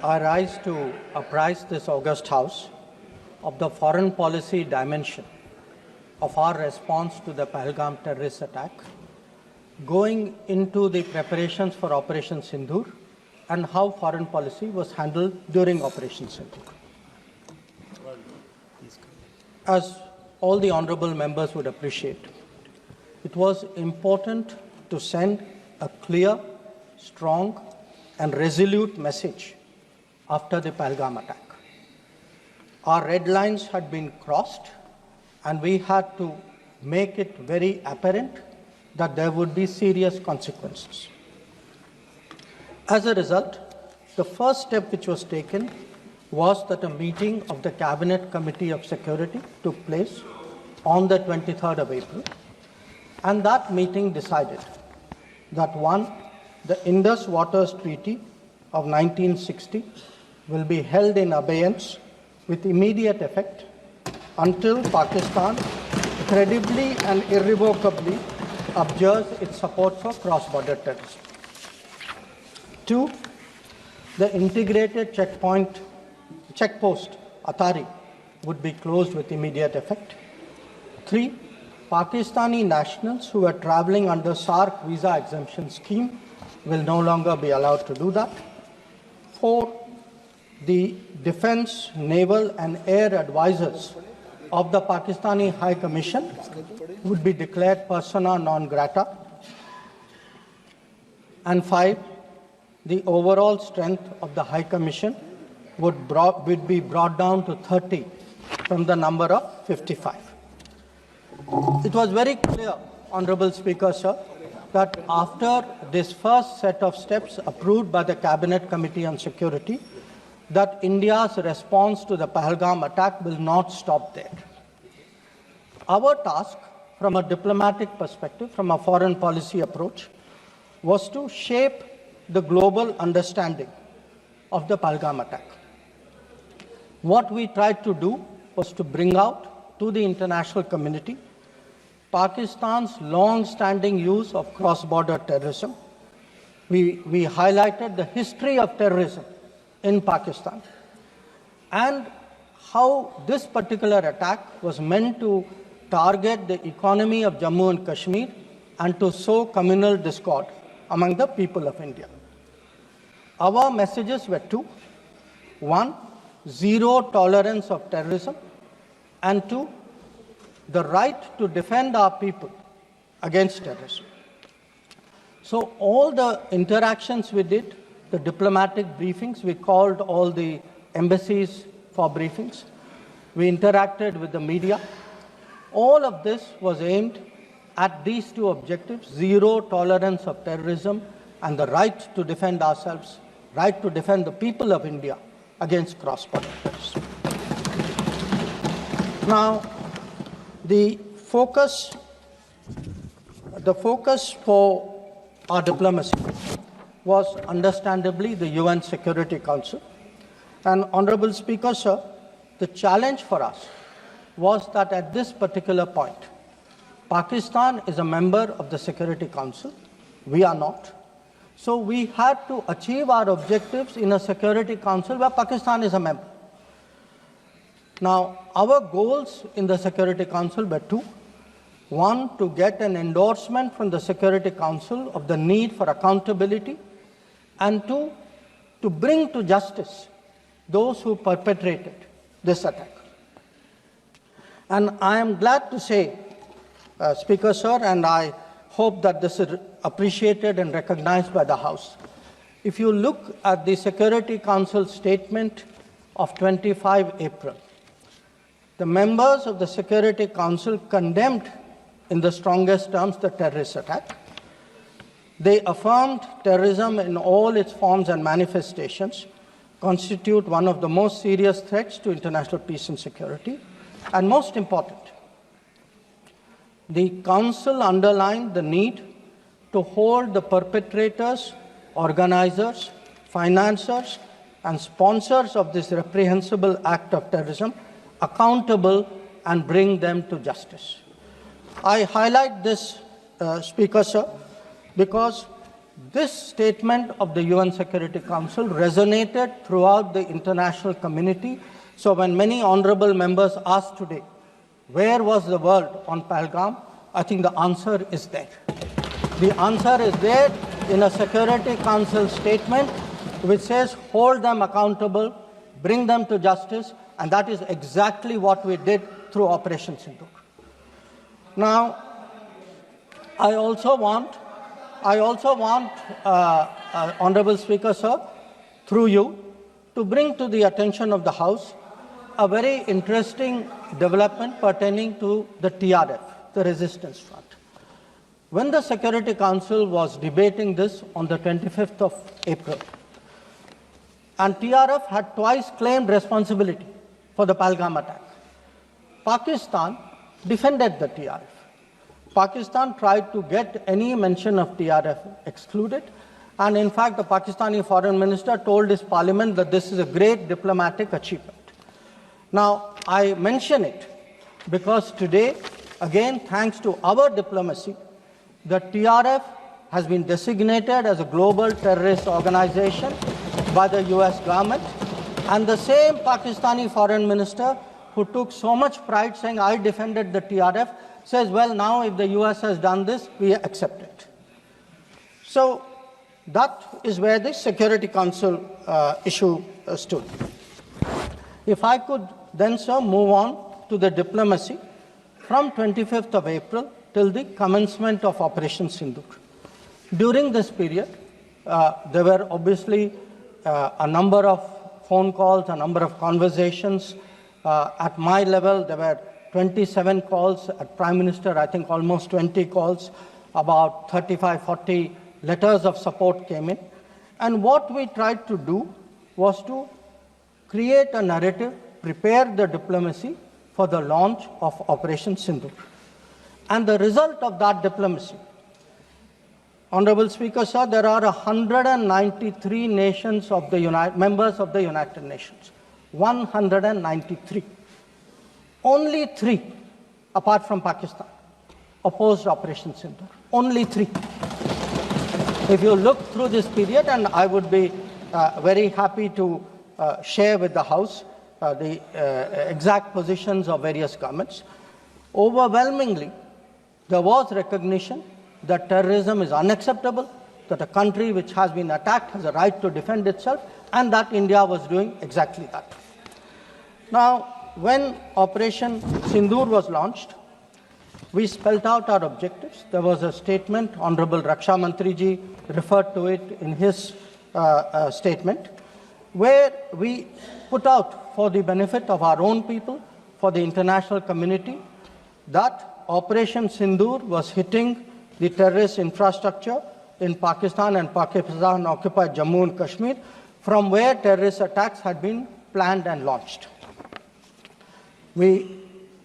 I rise to apprise this august House of the foreign policy dimension of our response to the Pahalgam terrorist attack, going into the preparations for Operation Sindoor and how foreign policy was handled during Operation Sindoor. As all the honourable members would appreciate, it was important to send a clear, strong and resolute message after the Pahalgam attack. Our red lines had been crossed and we had to make it very apparent that there would be serious consequences. As a result, the first step which was taken was that a meeting of the Cabinet Committee of Security took place on the 23rd of April, and that meeting decided that one, the Indus Waters Treaty of 1960 will be held in abeyance with immediate effect until Pakistan credibly and irrevocably abjures its support for cross-border terrorism. Two, the integrated checkpost Atari would be closed with immediate effect. Three, Pakistani nationals who are travelling under SARC visa exemption scheme will no longer be allowed to do that. Four, the defence, naval and air advisors of the Pakistani High Commission would be declared persona non grata. And five, the overall strength of the High Commission would be brought down to 30 from the number of 55. It was very clear, Honourable Speaker, sir, that after this first set of steps approved by the Cabinet Committee on Security, that India's response to the Pahalgam attack will not stop there. Our task, from a diplomatic perspective, from a foreign policy approach, was to shape the global understanding of the Pahalgam attack. What we tried to do was to bring out to the international community Pakistan's long-standing use of cross-border terrorism. We highlighted the history of terrorism in Pakistan and how this particular attack was meant to target the economy of Jammu and Kashmir and to sow communal discord among the people of India. Our messages were two. One, zero tolerance of terrorism, and two, the right to defend our people against terrorism. So all the interactions we did, the diplomatic briefings, we called all the embassies for briefings. We interacted with the media. All of this was aimed at these two objectives: zero tolerance of terrorism and the right to defend ourselves, right to defend the people of India against cross-border terrorism. Now, the focus for our diplomacy was understandably the UN Security Council. And Honourable Speaker, sir, the challenge for us was that at this particular point, Pakistan is a member of the Security Council. We are not. So we had to achieve our objectives in a Security Council where Pakistan is a member. Now, our goals in the Security Council were two. One, to get an endorsement from the Security Council of the need for accountability, and two, to bring to justice those who perpetrated this attack. And I am glad to say, Speaker, sir, and I hope that this is appreciated and recognized by the House. If you look at the Security Council statement of 25 April, the members of the Security Council condemned in the strongest terms the terrorist attack. They affirmed terrorism in all its forms and manifestations constitute one of the most serious threats to international peace and security. And most important, the Council underlined the need to hold the perpetrators, organizers, financiers, and sponsors of this reprehensible act of terrorism accountable and bring them to justice. I highlight this, Speaker, sir, because This statement of the UN Security Council resonated throughout the international community. So when many honorable members asked today, where was the world on Pahalgam? I think the answer is there. The answer is there in a Security Council statement which says hold them accountable, bring them to justice, and that is exactly what we did through Operation Sindoor. Now, I also want, Honorable Speaker, sir, through you, to bring to the attention of the House a very interesting development pertaining to the TRF, the Resistance Front. When the Security Council was debating this on the 25th of April, and TRF had twice claimed responsibility for the Pahalgam attack, Pakistan defended the TRF. Pakistan tried to get any mention of TRF excluded, and in fact the Pakistani foreign minister told his parliament that this is a great diplomatic achievement. Now, I mention it because today, again, thanks to our diplomacy, the TRF has been designated as a global terrorist organization by the US government, and the same Pakistani foreign minister who took so much pride saying, I defended the TRF, says, well, now if the US has done this, we accept it. So that is where the Security Council issue stood. If I could then, sir, move on to the diplomacy from 25th of April till the commencement of Operation Sindoor. During this period, there were obviously a number of phone calls, a number of conversations. At my level, there were 27 calls. At Prime Minister, I think almost 20 calls. About 35, 40 letters of support came in. And what we tried to do was to create a narrative, prepare the diplomacy for the launch of Operation Sindoor. And the result of that diplomacy, Honorable Speaker, sir, there are 193 nations of the members of the United Nations. 193. Only 3, apart from Pakistan, opposed Operation Sindoor. Only 3. If you look through this period, and I would be very happy to share with the House the exact positions of various governments, overwhelmingly, there was recognition that terrorism is unacceptable, that a country which has been attacked has a right to defend itself, and that India was doing exactly that. Now, when Operation Sindoor was launched, we spelled out our objectives. There was a statement, Honorable Raksha Mantri ji referred to it in his statement, where we put out for the benefit of our own people, for the international community, that Operation Sindoor was hitting the terrorist infrastructure in Pakistan and Pakistan-occupied Jammu and Kashmir, from where terrorist attacks had been planned and launched. We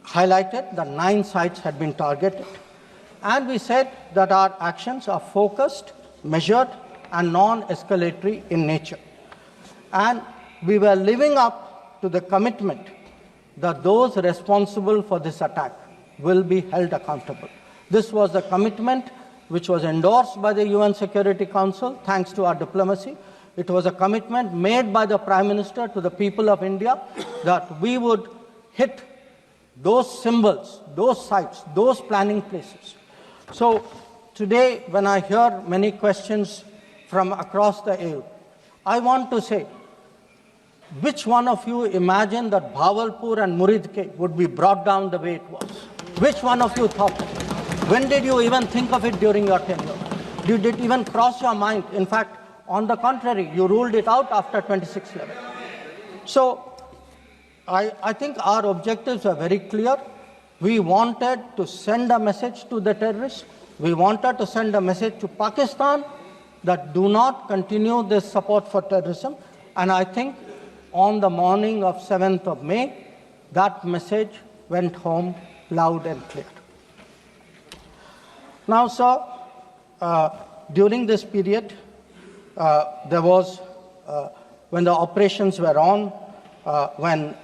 highlighted that 9 sites had been targeted, and we said that our actions are focused, measured, and non-escalatory in nature. And we were living up to the commitment that those responsible for this attack will be held accountable. This was the commitment which was endorsed by the UN Security Council, thanks to our diplomacy. It was a commitment made by the Prime Minister to the people of India that we would hit those symbols, those sites, those planning places. So today, when I hear many questions from across the aisle, I want to say, which one of you imagined that Bhavalpur and Muridke would be brought down the way it was? Which one of you thought? When did you even think of it during your tenure? Did it even cross your mind? In fact, on the contrary, you ruled it out after 26/11. So I think our objectives are very clear. We wanted to send a message to the terrorists. We wanted to send a message to Pakistan that do not continue this support for terrorism. And I think on the morning of 7th of May, that message went home loud and clear. Now, sir, during this period, there was, when the operations were on, when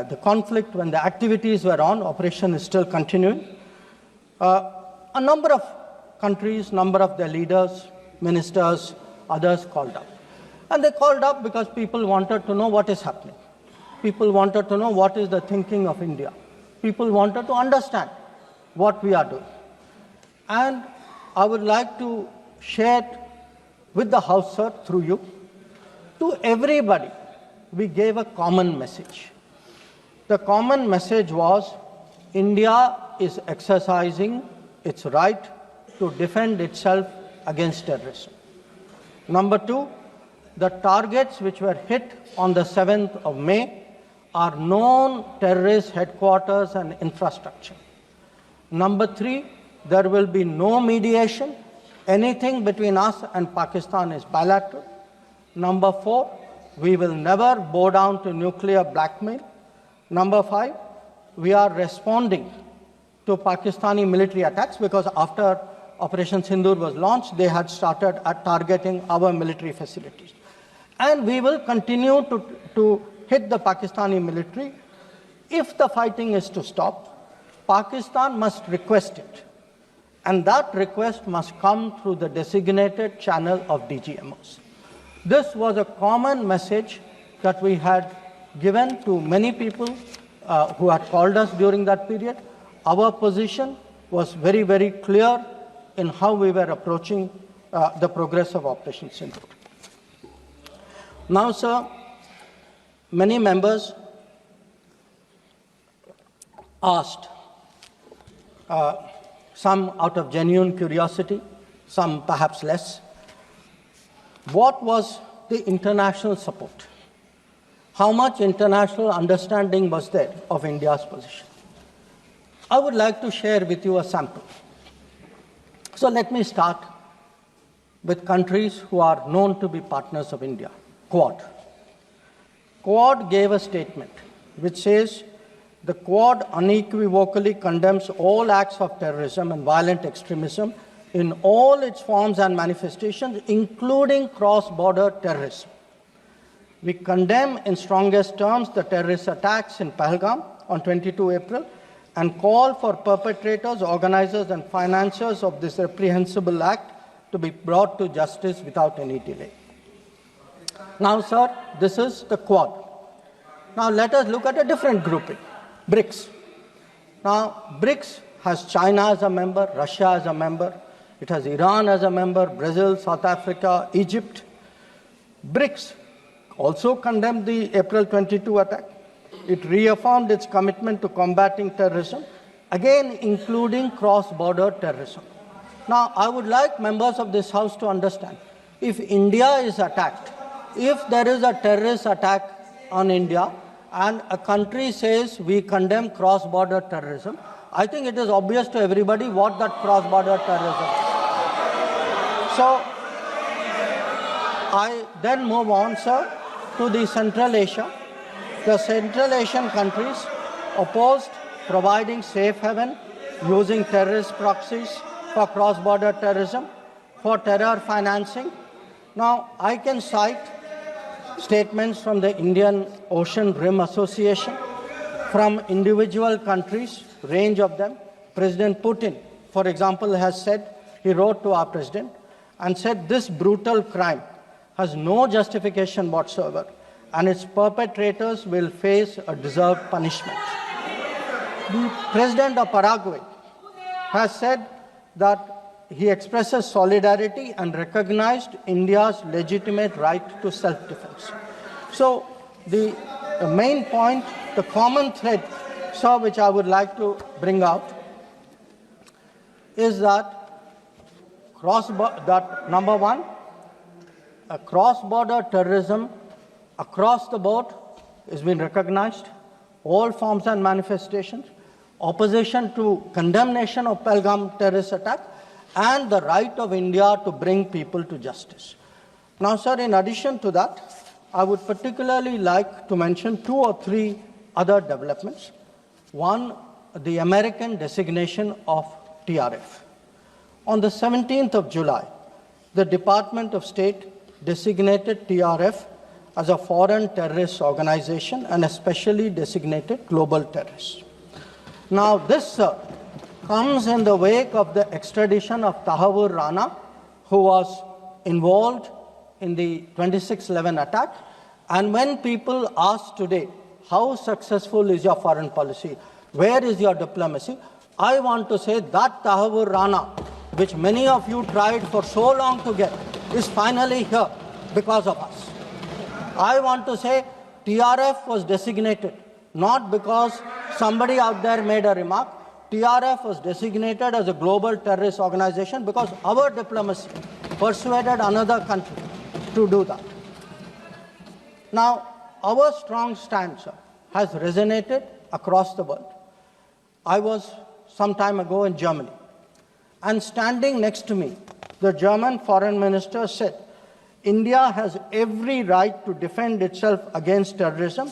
the conflict, when the activities were on, operation is still continuing. A number of countries, number of their leaders ministers, others called up. And they called up because people wanted to know what is happening. People wanted to know what is the thinking of India. People wanted to understand what we are doing. And I would like to share with the House, sir, through you, to everybody, we gave a common message. The common message was India is exercising its right to defend itself against terrorism. Number two, the targets which were hit on the 7th of May are known terrorist headquarters and infrastructure. Number three, there will be no mediation. Anything between us and Pakistan is bilateral. Number four, we will never bow down to nuclear blackmail. Number five, we are responding to Pakistani military attacks because after Operation Sindoor was launched, they had started targeting our military facilities. And we will continue to hit the Pakistani military. If the fighting is to stop, Pakistan must request it. And that request must come through the designated channel of DGMOs. This was a common message that we had given to many people who had called us during that period. Our position was very, very clear in how we were approaching the progress of Operation Synindhur. Now, sir, many members asked, some out of genuine curiosity, some perhaps less, what was the international support? How much international understanding was there of India's position? I would like to share with you a sample. So let me start with countries who are known to be partners of India. Quad. Quad gave a statement which says, the Quad unequivocally condemns all acts of terrorism and violent extremism in all its forms and manifestations, including cross-border terrorism. We condemn in strongest terms the terrorist attacks in Pahalgam on 22 April and call for perpetrators, organizers and financiers of this reprehensible act to be brought to justice without any delay. Now, sir, this is the Quad. Now, let us look at a different grouping, BRICS. Now, BRICS has China as a member, Russia as a member, it has Iran as a member, Brazil, South Africa, Egypt. BRICS also condemned the April 22 attack. It reaffirmed its commitment to combating terrorism, again including cross-border terrorism. Now, I would like members of this House to understand, if India is attacked, if there is a terrorist attack on India and a country says we condemn cross-border terrorism, I think it is obvious to everybody what that cross-border terrorism is. So, I then move on, sir, to the Central Asia. The Central Asian countries opposed providing safe haven using terrorist proxies for cross-border terrorism, for terror financing. Now, I can cite statements from the Indian Ocean Rim Association, from individual countries, range of them. President Putin, for example, has said, he wrote to our president and said this brutal crime has no justification whatsoever and its perpetrators will face a deserved punishment. The President of Paraguay has said that he expresses solidarity and recognized India's legitimate right to self-defense. So the main point, the common thread, sir, which I would like to bring out is that number one, cross-border terrorism across the board has been recognized, all forms and manifestations, opposition to condemnation of Pahalgam terrorist attack, and the right of India to bring people to justice. Now, sir, in addition to that, I would particularly like to mention 2 or 3 other developments. One, the American designation of TRF. On the 17th of July, the Department of State designated TRF as a foreign terrorist organization and a specially designated global terrorist. Now, this comes in the wake of the extradition of Tahavur Rana, who was involved in the 26/11 attack. And when people ask today, how successful is your foreign policy? Where is your diplomacy? I want to say that Tahawur Rana, which many of you tried for so long to get, is finally here because of us. I want to say TRF was designated not because somebody out there made a remark. TRF was designated as a global terrorist organization because our diplomacy persuaded another country to do that. Now, our strong stance has resonated across the world. I was some time ago in Germany, and standing next to me, the German foreign minister said, India has every right to defend itself against terrorism,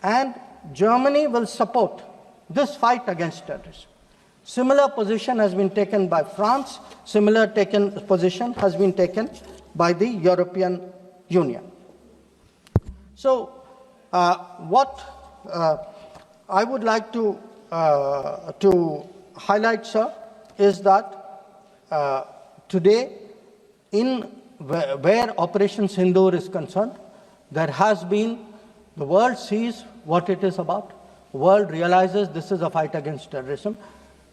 and Germany will support this fight against terrorism. Similar position has been taken by France. Similar position has been taken by the European Union. So, what I would like to highlight, sir, is that today, where Operation Sindoor is concerned, there has been, the world sees what it is about. The world realizes this is a fight against terrorism.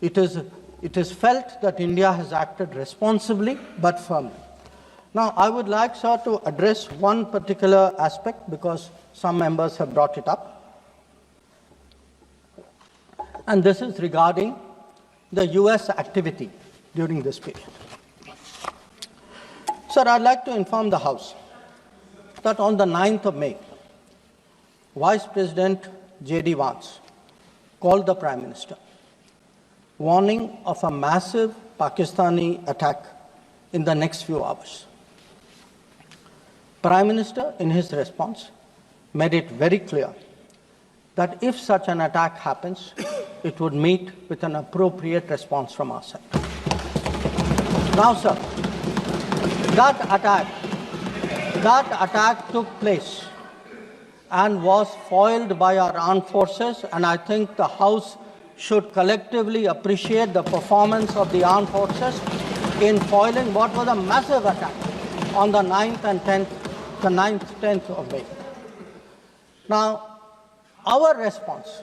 It is felt that India has acted responsibly but firmly. Now, I would like, sir, to address one particular aspect because some members have brought it up. And this is regarding the US activity during this period. Sir, I'd like to inform the House that on the 9th of May, Vice President J.D. Vance called the Prime Minister, warning of a massive Pakistani attack in the next few hours. Prime Minister, in his response, made it very clear that if such an attack happens, it would meet with an appropriate response from our side. Now, sir, that attack took place and was foiled by our armed forces, and I think the House should collectively appreciate the performance of the armed forces in foiling what was a massive attack on the 9th and 10th of May. Now, our response,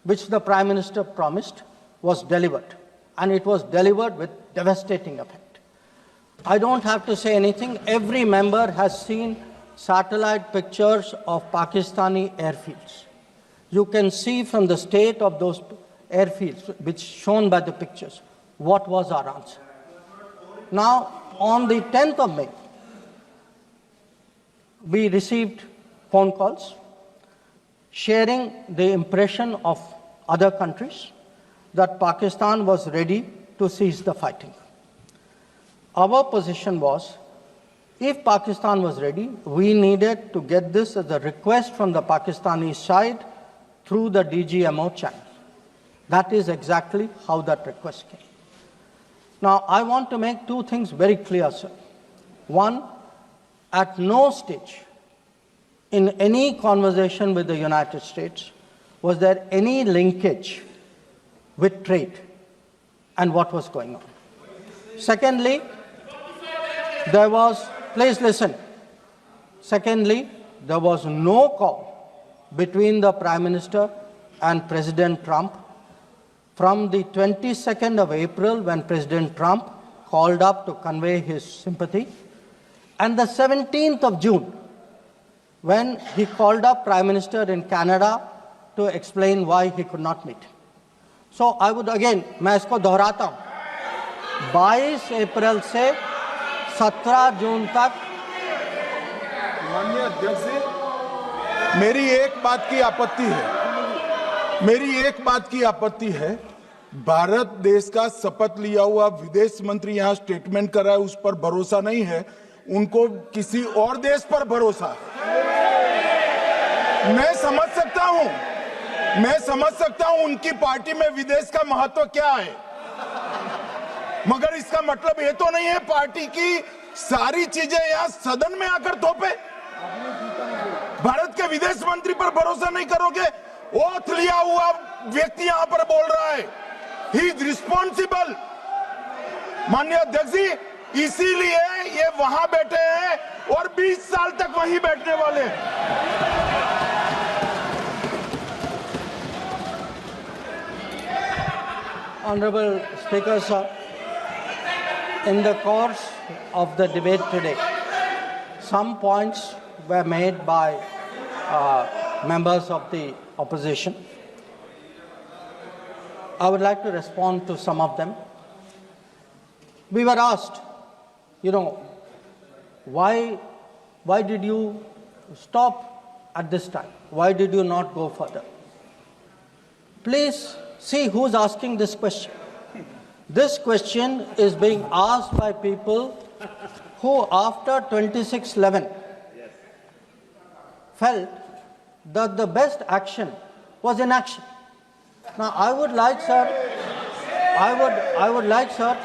which the Prime Minister promised, was delivered, and it was delivered with devastating effect. I don't have to say anything. Every member has seen satellite pictures of Pakistani airfields. You can see from the state of those airfields, which shown by the pictures, what was our answer. Now, on the 10th of May, we received phone calls sharing the impression of other countries that Pakistan was ready to cease the fighting. Our position was, if Pakistan was ready, we needed to get this as a request from the Pakistani side through the DGMO channel. That is exactly how that request came. Now, I want to make two things very clear, sir. One, at no stage in any conversation with the United States was there any linkage with trade and what was going on. Secondly, there was, please listen. Secondly, there was no call between the Prime Minister and President Trump from the 22nd of April, when President Trump called up to convey his sympathy, and the 17th of June, when he called up Prime Minister in Canada to explain why he could not meet. So I would again, मैं इसको दोहराता हूँ, 22 अप्रैल से 17 जून तक। माननीय अध्यक्ष जी, मेरी एक बात की आपत्ति है, भारत देश का शपथ लिया हुआ विदेश मंत्री यहाँ स्टेटमेंट कर रहा है, उस पर भरोसा नहीं है, उनको किसी और देश पर भरोसा है। मैं समझ सकता हूं उनकी पार्टी में विदेश का महत्व क्या है, मगर इसका मतलब ये तो नहीं है पार्टी की सारी चीजें यहाँ सदन में आकर थोपे। भारत के विदेश मंत्री पर भरोसा नहीं करोगे? ओथ लिया हुआ व्यक्ति यहाँ पर बोल रहा है, ही इज रिस्पॉन्सिबल। माननीय अध्यक्ष जी, इसीलिए ये वहां बैठे हैं और 20 साल तक वहीं बैठने वाले हैं। Honorable Speaker, sir, in the course of the debate today, some points were made by members of the opposition. I would like to respond to some of them. We were asked, why did you stop at this time? Why did you not go further? Please see who's asking this question. This question is being asked by people who, after 26/11, felt that the best action was inaction. Now, I would like, sir,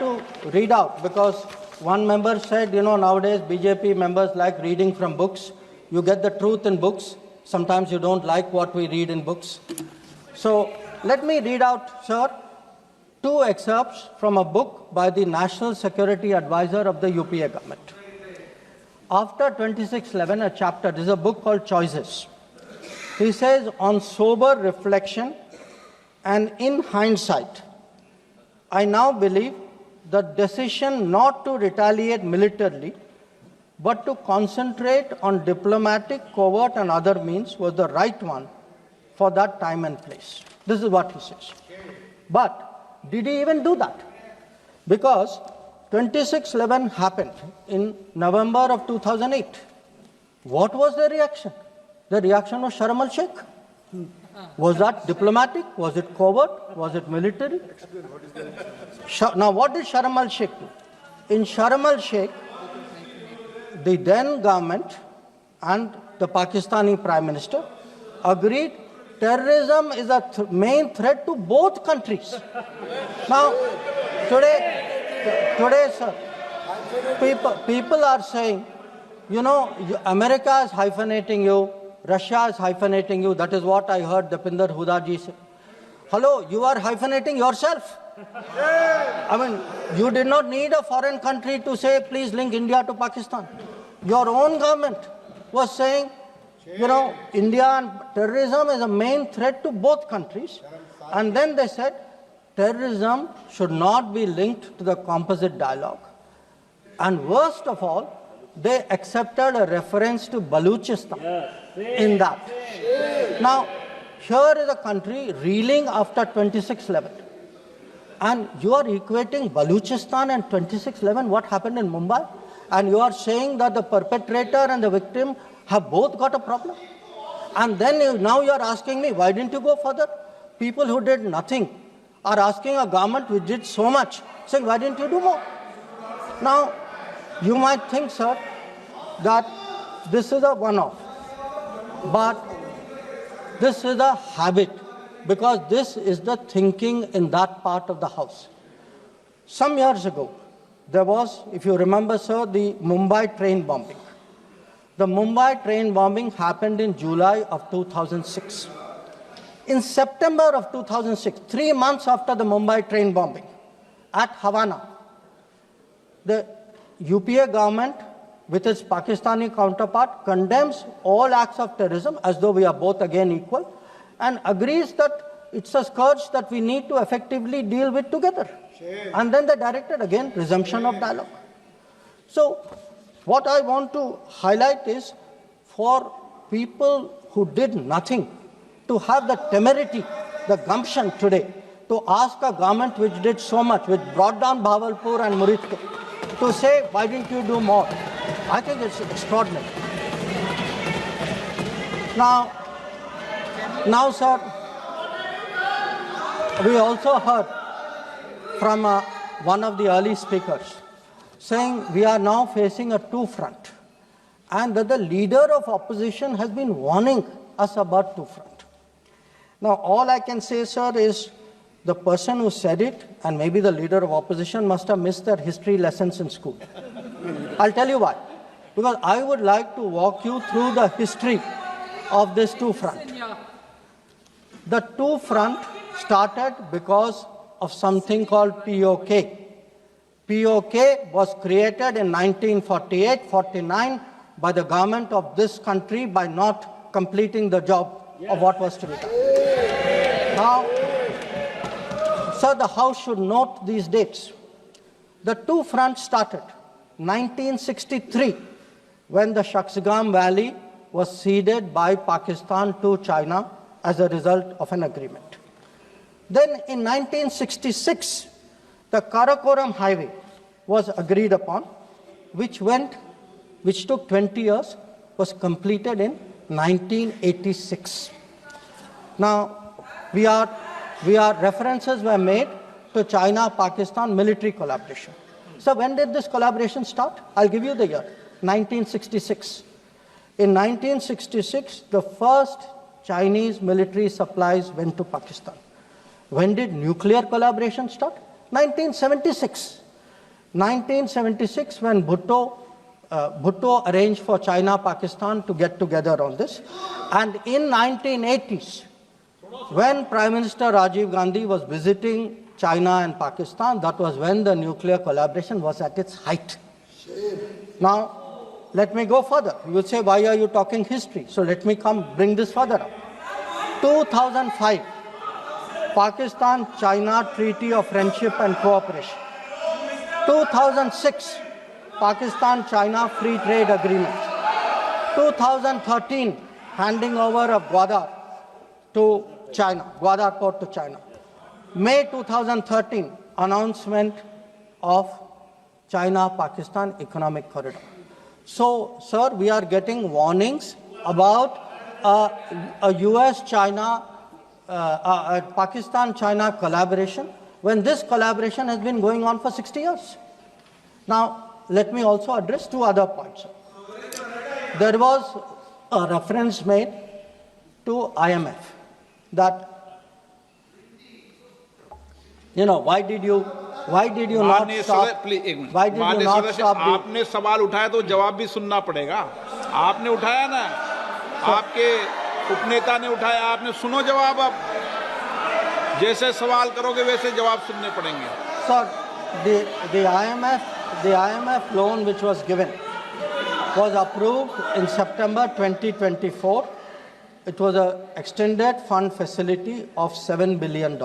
to read out, because one member said, nowadays BJP members like reading from books. You get the truth in books. Sometimes you don't like what we read in books. So let me read out, sir, two excerpts from a book by the National Security Advisor of the UPA government. After 26/11, a chapter, this is a book called Choices. He says, on sober reflection and in hindsight, I now believe the decision not to retaliate militarily, but to concentrate on diplomatic, covert and other means was the right one for that time and place. This is what he says. But did he even do that? Because 26/11 happened in November of 2008. What was the reaction? The reaction was Sharm el-Sheikh. Was that diplomatic? Was it covert? Was it military? Now, what did Sharm el-Sheikh do? In Sharm el-Sheikh, the then government and the Pakistani Prime Minister agreed terrorism is a main threat to both countries. Now, today, sir, people are saying, America is hyphenating you, Russia is hyphenating you. That is what I heard Dipinder Huda ji say. Hello, you are hyphenating yourself. I mean, you did not need a foreign country to say, please link India to Pakistan. Your own government was saying, India and terrorism is a main threat to both countries. And then they said, terrorism should not be linked to the composite dialogue. And worst of all, they accepted a reference to Baluchistan in that. Now, here is a country reeling after 26/11. And you are equating Baluchistan and 26/11, what happened in Mumbai, and you are saying that the perpetrator and the victim have both got a problem. And then now you are asking me, why didn't you go further? People who did nothing are asking a government which did so much, saying, why didn't you do more? Now, you might think, sir, that this is a one-off, but this is a habit, because this is the thinking in that part of the House. Some years ago, there was, if you remember, sir, the Mumbai train bombing. The Mumbai train bombing happened in July of 2006. In September of 2006, 3 months after the Mumbai train bombing, at Havana, the UPA government, with its Pakistani counterpart, condemns all acts of terrorism as though we are both again equal, and agrees that it's a scourge that we need to effectively deal with together. And then they directed again resumption of dialogue. So what I want to highlight is, for people who did nothing to have the temerity, the gumption today to ask a government which did so much, which brought down Bhavalpur and Muridke, to say, why didn't you do more? I think it's extraordinary. Now, sir, we also heard from one of the early speakers saying we are now facing a two-front, and that the leader of opposition has been warning us about two-front. Now, all I can say, sir, is the person who said it, and maybe the leader of opposition, must have missed their history lessons in school. I'll tell you why. Because I would like to walk you through the history of this two-front. The two-front started because of something called POK, POK was created in 1948-49 by the government of this country by not completing the job of what was to be done. Now, sir, the House should note these dates. The two fronts started 1963, when the Shaksgam Valley was ceded by Pakistan to China as a result of an agreement. Then in 1966, the Karakoram Highway was agreed upon, which took 20 years, was completed in 1986. Now, references were made to China-Pakistan military collaboration. So when did this collaboration start? I'll give you the year, 1966. In 1966, the first Chinese military supplies went to Pakistan. When did nuclear collaboration start? 1976. 1976, when Bhutto arranged for China-Pakistan to get together on this. And in 1980s, when Prime Minister Rajiv Gandhi was visiting China and Pakistan, that was when the nuclear collaboration was at its height. Now, let me go further. You will say, why are you talking history? So let me bring this further up. 2005, Pakistan-China Treaty of Friendship and Cooperation. 2006, Pakistan-China Free Trade Agreement. 2013, handing over of Gwadar to China, Gwadar port to China. May 2013, announcement of China-Pakistan Economic Corridor. So, sir, we are getting warnings about a US-China, Pakistan-China collaboration, when this collaboration has been going on for 60 years. Now, let me also address two other points. There was a reference made to IMF that, why did you not stop? Why did you not stop? आपने सवाल उठाया तो जवाब भी सुनना पड़ेगा. आपने उठाया ना, आपके उपनेता ने उठाया, आपने सुनो जवाब. अब जैसे सवाल करोगे वैसे जवाब सुनने पड़ेंगे. Sir, the IMF loan which was given was approved in September 2024. It was an extended fund facility of $7 billion.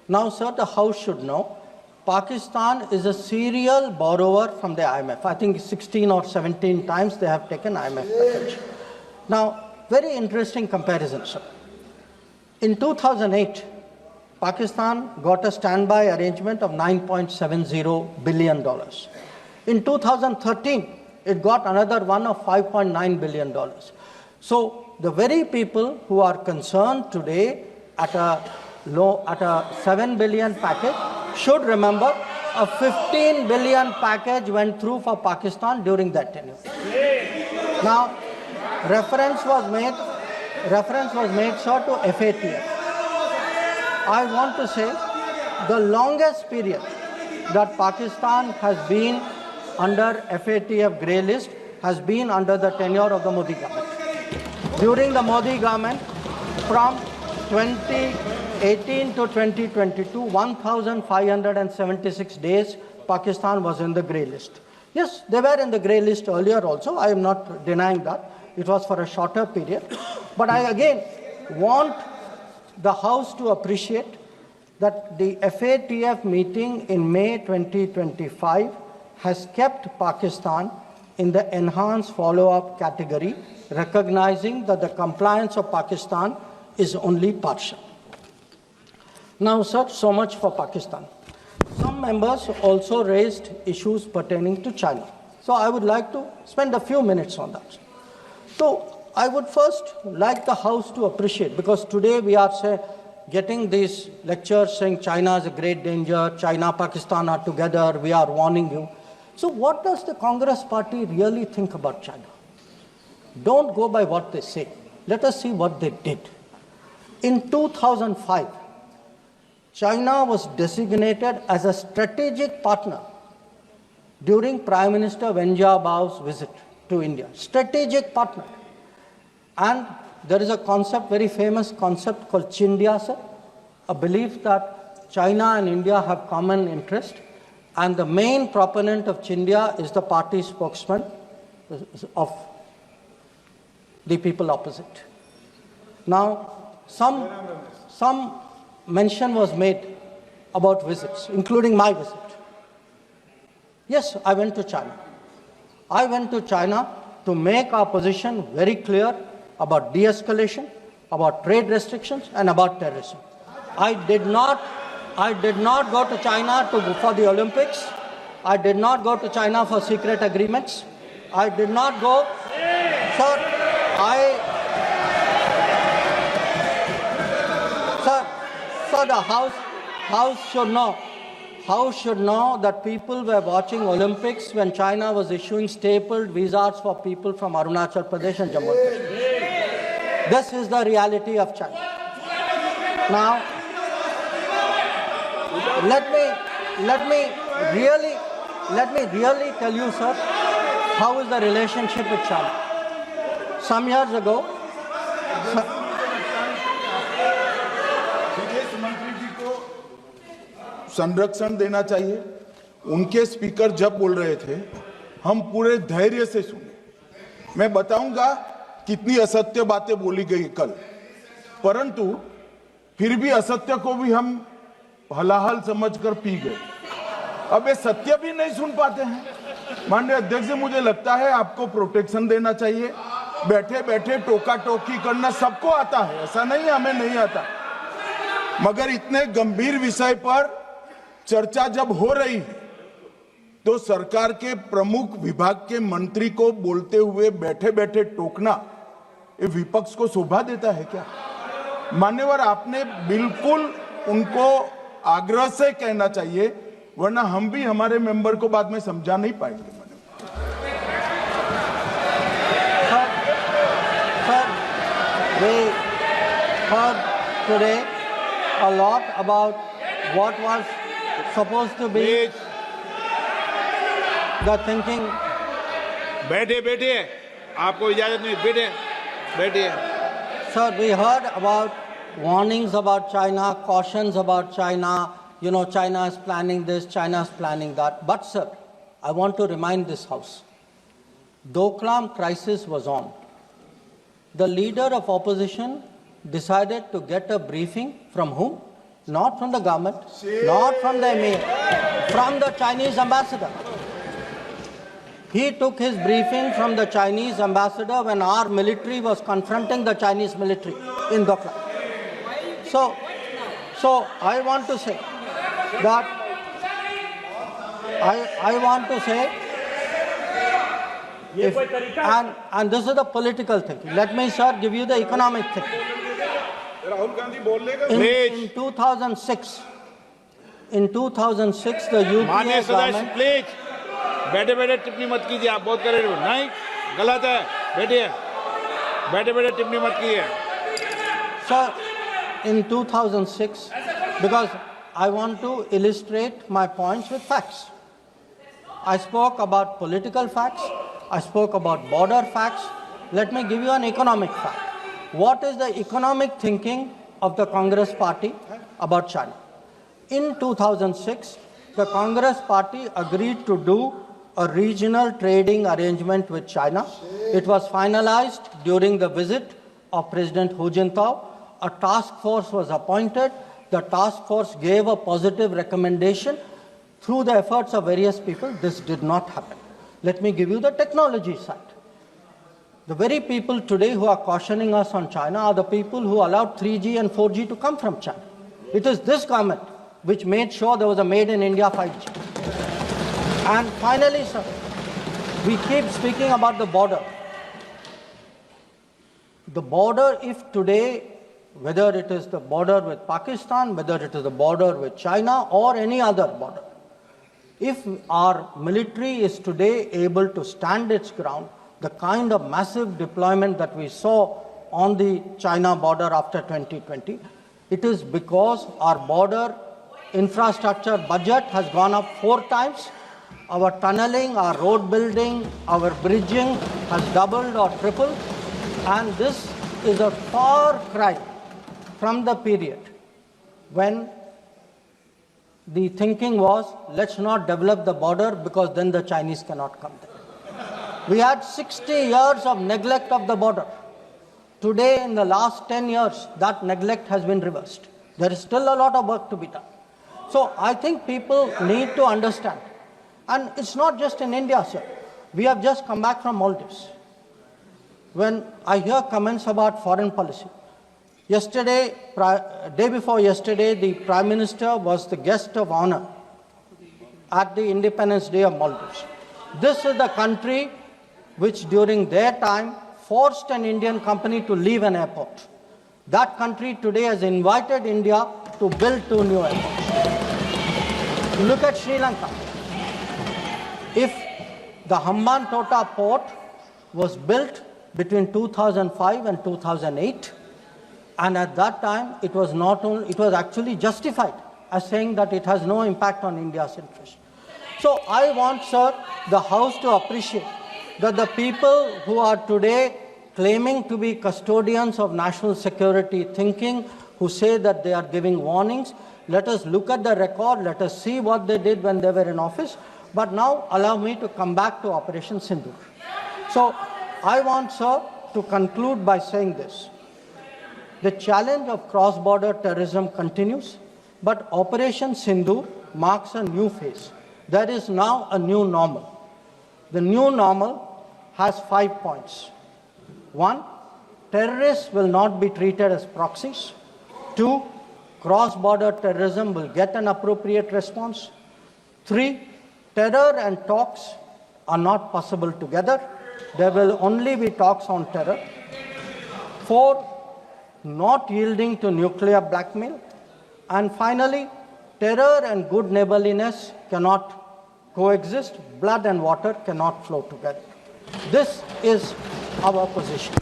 Now, sir, the House should know, Pakistan is a serial borrower from the IMF. I think 16 or 17 times they have taken IMF package. Now, very interesting comparison, sir. In 2008, Pakistan got a standby arrangement of $9.70 billion. In 2013, it got another one of $5.9 billion. So the very people who are concerned today at a $7 billion package should remember a $15 billion package went through for Pakistan during that tenure. Now, reference was made, sir, to FATF. I want to say the longest period that Pakistan has been under FATF grey list has been under the tenure of the Modi government. During the Modi government, from 2018 to 2022, 1,576 days, Pakistan was in the grey list. Yes, they were in the grey list earlier also. I am not denying that. It was for a shorter period. But I again want the House to appreciate that the FATF meeting in May 2025 has kept Pakistan in the enhanced follow-up category, recognizing that the compliance of Pakistan is only partial. Now, sir, so much for Pakistan. Some members also raised issues pertaining to China. So I would like to spend a few minutes on that. So I would first like the House to appreciate, because today we are getting these lectures saying China is a great danger, China, Pakistan are together, we are warning you. So what does the Congress party really think about China? Don't go by what they say. Let us see what they did. In 2005, China was designated as a strategic partner during Prime Minister Wen Jiabao's visit to India. Strategic partner. And there is a concept, very famous concept called Chindia, sir, a belief that China and India have common interest And the main proponent of Chindia is the party spokesman of the people opposite. Now, some mention was made about visits, including my visit. Yes, I went to China. I went to China to make our position very clear about de-escalation, about trade restrictions, and about terrorism. I did not go to China for the Olympics. I did not go to China for secret agreements. I did not go. Sir, the House should know that people were watching Olympics when China was issuing stapled visas for people from Arunachal Pradesh and Jammu and Kashmir. This is the reality of China. Now, let me really tell you, sir, how is the relationship with China. Some years ago, विदेश मंत्री जी को संरक्षण देना चाहिए। उनके speaker जब बोल रहे थे, हम पूरे धैर्य से सुने। मैं बताऊंगा कितनी असत्य बातें बोली गई कल, परंतु फिर भी असत्य को भी हम हलाहल समझकर पी गए। अब ये सत्य भी नहीं सुन पाते हैं। माननीय अध्यक्ष जी, मुझे लगता है आपको प्रोटेक्शन देना चाहिए। बैठे बैठे टोका टोकी करना सबको आता है, ऐसा नहीं हमें नहीं आता, मगर इतने गंभीर विषय पर चर्चा जब हो रही है तो सरकार के प्रमुख विभाग के मंत्री को बोलते हुए बैठे बैठे टोकना ये विपक्ष को शोभा देता है क्या? मान्यवर, आपने बिल्कुल उनको आग्रह से कहना चाहिए, वरना हम भी हमारे मेंबर को बाद में समझा नहीं पाएंगे। We heard today a lot about what was supposed to be the thinking. बैठे आपको इजाजत नहीं, बैठे। Sir, we heard about warnings about China, cautions about China. You know, China is planning this, China is planning that. But sir, I want to remind this House, Doklam crisis was on. The leader of opposition decided to get a briefing from whom? Not from the government, not from the emir, from the Chinese ambassador. He took his briefing from the Chinese ambassador when our military was confronting the Chinese military in Doklam. So I want to say that I want to say, and this is the political thinking. Let me, sir, give you the economic thinking. In 2006, the UPA government. Please बैठे टिप्पणी मत कीजिए, आप बहुत कर रहे हो, नहीं, गलत है, बैठे टिप्पणी मत कीजिए। Sir, in 2006, because I want to illustrate my points with facts. I spoke about political facts, I spoke about border facts. Let me give you an economic fact. What is the economic thinking of the Congress party about China? In 2006, the Congress party agreed to do a regional trading arrangement with China. It was finalized during the visit of President Hu Jintao. A task force was appointed. The task force gave a positive recommendation. Through the efforts of various people, this did not happen. Let me give you the technology side. The very people today who are cautioning us on China are the people who allowed 3G and 4G to come from China. It is this government which made sure there was a made in India 5G. And finally, sir, we keep speaking about the border. The border, if today, whether it is the border with Pakistan, whether it is the border with China or any other border, if our military is today able to stand its ground, the kind of massive deployment that we saw on the China border after 2020, it is because our border infrastructure budget has gone up 4 times. Our tunneling, our road building, our bridging has doubled or tripled. And this is a far cry from the period when the thinking was, let's not develop the border because then the Chinese cannot come there. We had 60 years of neglect of the border. Today, in the last 10 years, that neglect has been reversed. There is still a lot of work to be done. So I think people need to understand. And it's not just in India, sir. We have just come back from Maldives. When I hear comments about foreign policy, yesterday, day before yesterday, the Prime Minister was the guest of honor at the Independence Day of Maldives. This is the country which during their time forced an Indian company to leave an airport. That country today has invited India to build 2 new airports. Look at Sri Lanka. If the Hambantota port was built between 2005 and 2008, and at that time it was actually justified as saying that it has no impact on India's interest. So I want, sir, the House to appreciate that the people who are today claiming to be custodians of national security thinking, who say that they are giving warnings, let us look at the record, let us see what they did when they were in office. But now allow me to come back to Operation Sindoor. So I want, sir, to conclude by saying this. The challenge of cross-border terrorism continues, but Operation Sindoor marks a new phase. There is now a new normal. The new normal has 5 points. 1, terrorists will not be treated as proxies. 2, cross-border terrorism will get an appropriate response. 3, terror and talks are not possible together. There will only be talks on terror. 4, not yielding to nuclear blackmail. And finally, terror and good neighborliness cannot coexist. Blood and water cannot flow together. This is our position.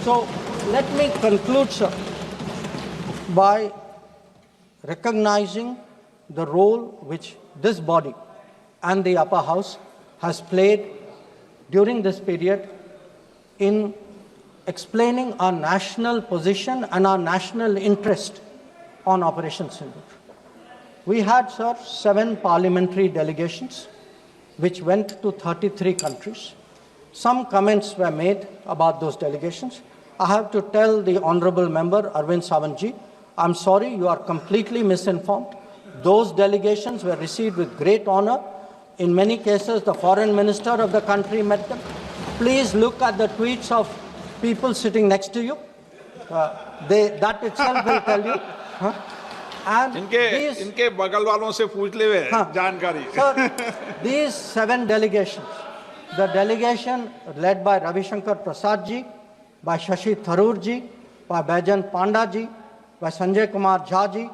So let me conclude, sir, by recognizing the role which this body and the upper house has played during this period in explaining our national position and our national interest on Operation Sindoor. We had, sir, 7 parliamentary delegations which went to 33 countries. Some comments were made about those delegations. I have to tell the honorable member, Arvind Sawantji, I'm sorry, you are completely misinformed. Those delegations were received with great honor. In many cases, the foreign minister of the country met them. Please look at the tweets of people sitting next to you. That itself will tell you. And इनके बगल वालों से पूछ ले वे जानकारी. Sir, these 7 delegations, the delegation led by Jaishankar Prasad ji, by Shashi Tharoor ji, by Baijan Panda ji, by Sanjay Kumar Jha ji,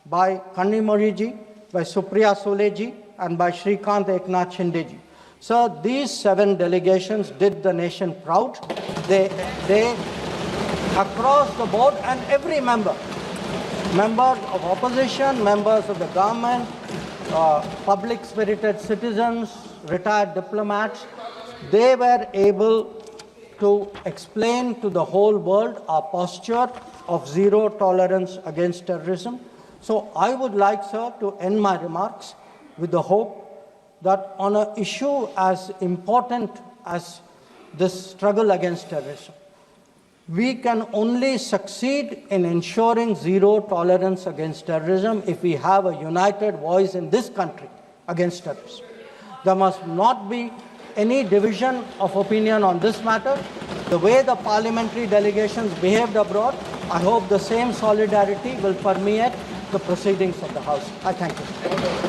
by Kanimori ji, by Supriya Sule ji, and by Shrikant Eknath Shinde ji. Sir, these 7 delegations did the nation proud. They across the board, and every member, members of opposition, members of the government, public-spirited citizens, retired diplomats, they were able to explain to the whole world our posture of zero tolerance against terrorism. So I would like, sir, to end my remarks with the hope that on an issue as important as this struggle against terrorism, we can only succeed in ensuring zero tolerance against terrorism if we have a united voice in this country against terrorism. There must not be any division of opinion on this matter. The way the parliamentary delegations behaved abroad, I hope the same solidarity will permeate the proceedings of the House. I thank you.